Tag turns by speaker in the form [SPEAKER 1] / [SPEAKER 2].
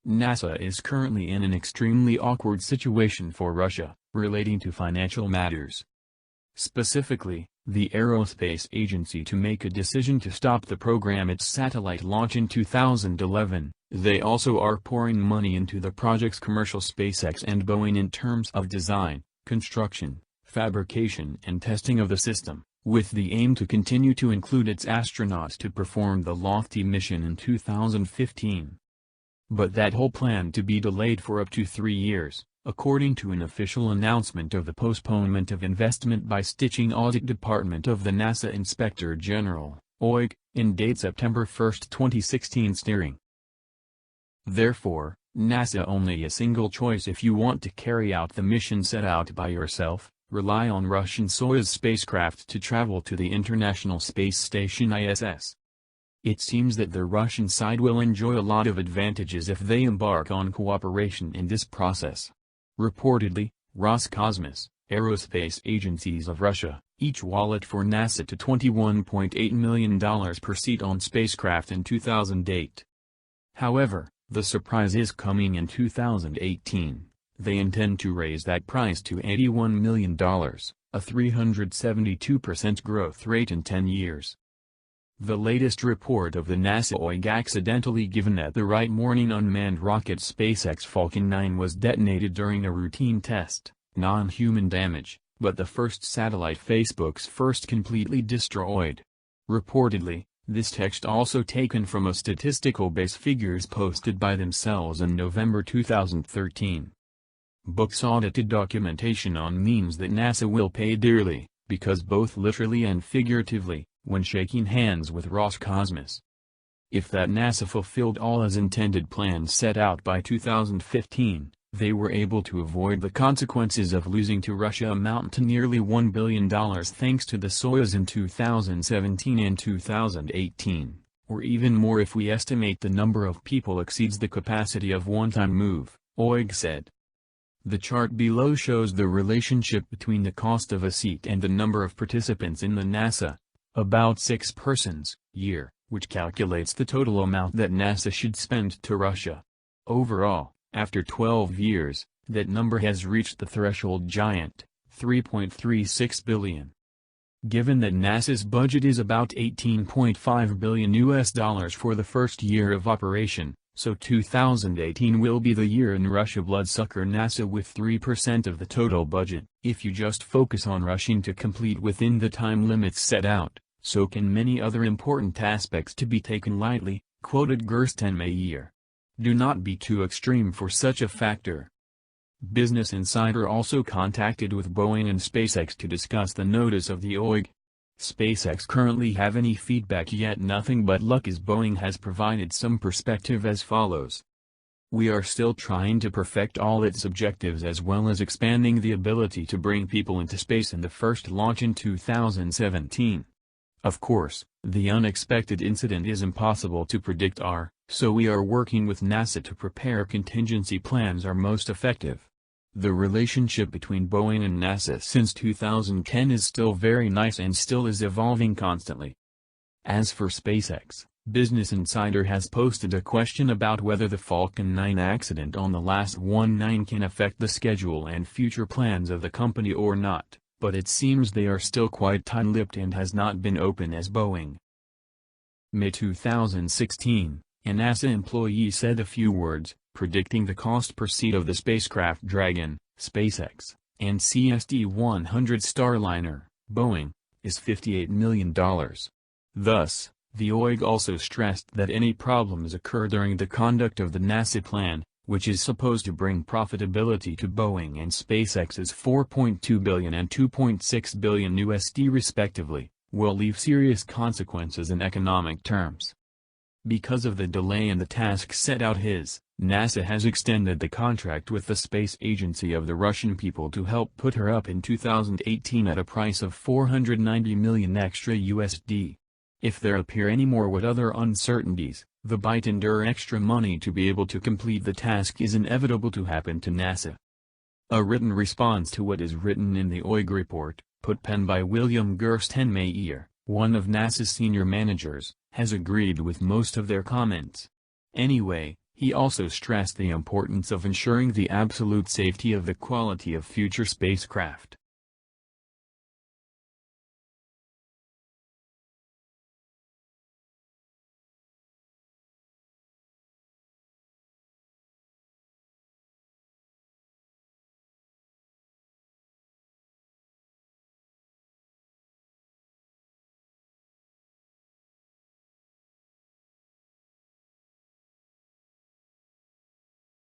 [SPEAKER 1] NASA is currently in an extremely awkward situation for Russia, relating to financial matters. Specifically, the aerospace agency to make a decision to stop the program its satellite launch in 2011, they also are pouring money into the project's commercial SpaceX and Boeing in terms of design, construction, fabrication and testing of the system, with the aim to continue to include its astronauts to perform the lofty mission in 2015. But that whole plan to be delayed for up to 3 years, according to an official announcement of the postponement of investment by Stitching Audit Department of the NASA Inspector General, OIG, in date September 1, 2016 steering. Therefore, NASA only a single choice if you want to carry out the mission set out by yourself, rely on Russian Soyuz spacecraft to travel to the International Space Station ISS. It seems that the Russian side will enjoy a lot of advantages if they embark on cooperation in this process. Reportedly, Roscosmos, aerospace agencies of Russia, each wallet for NASA to $21.8 million per seat on spacecraft in 2008. However, the surprise is coming in 2018. They intend to raise that price to $81 million, a 372% growth rate in 10 years. The latest report of the NASA OIG accidentally given at the right morning unmanned rocket SpaceX Falcon 9 was detonated during a routine test, non-human damage, but the first satellite Facebook's first completely destroyed. Reportedly, this text also taken from a statistical base figures posted by themselves in November 2013. Books audited documentation on means that NASA will pay dearly, because both literally and figuratively, when shaking hands with Roscosmos. If that NASA fulfilled all as intended plans set out by 2015, they were able to avoid the consequences of losing to Russia amount to nearly $1 billion thanks to the Soyuz in 2017 and 2018, or even more if we estimate the number of people exceeds the capacity of one-time move, OIG said. The chart below shows the relationship between the cost of a seat and the number of participants in the NASA, about 6 persons, year, which calculates the total amount that NASA should spend to Russia. Overall, after 12 years, that number has reached the threshold giant, $3.36 billion. Given that NASA's budget is about $18.5 billion for the first year of operation, so 2018 will be the year in Russia Bloodsucker NASA with 3% of the total budget. If you just focus on rushing to complete within the time limits set out, so can many other important aspects to be taken lightly, quoted Gersten Meyer. Do not be too extreme for such a factor. Business Insider also contacted with Boeing and SpaceX to discuss the notice of the OIG. SpaceX currently have any feedback yet? Nothing but luck, as Boeing has provided some perspective as follows. We are still trying to perfect all its objectives as well as expanding the ability to bring people into space in the first launch in 2017. Of course, the unexpected incident is impossible to predict so we are working with NASA to prepare contingency plans are most effective. The relationship between Boeing and NASA since 2010 is still very nice and still is evolving constantly. As for SpaceX, Business Insider has posted a question about whether the Falcon 9 accident on the last 19 can affect the schedule and future plans of the company or not, but it seems they are still quite tight-lipped and has not been open as Boeing. May 2016, a NASA employee said a few words, predicting the cost per seat of the spacecraft Dragon, SpaceX, and CST-100 Starliner, Boeing, is $58 million. Thus, the OIG also stressed that any problems occur during the conduct of the NASA plan, which is supposed to bring profitability to Boeing and SpaceX's $4.2 billion and $2.6 billion respectively, will leave serious consequences in economic terms. Because of the delay in the task set out, NASA has extended the contract with the space agency of the Russian people to help put her up in 2018 at a price of $490 million extra USD. If there appear any more what other uncertainties, the bite endure extra money to be able to complete the task is inevitable to happen to NASA. A written response to what is written in the OIG report, put pen by William Gersten Meyer, one of NASA's senior managers, has agreed with most of their comments. Anyway, He also stressed the importance of ensuring the absolute safety of the quality of future spacecraft.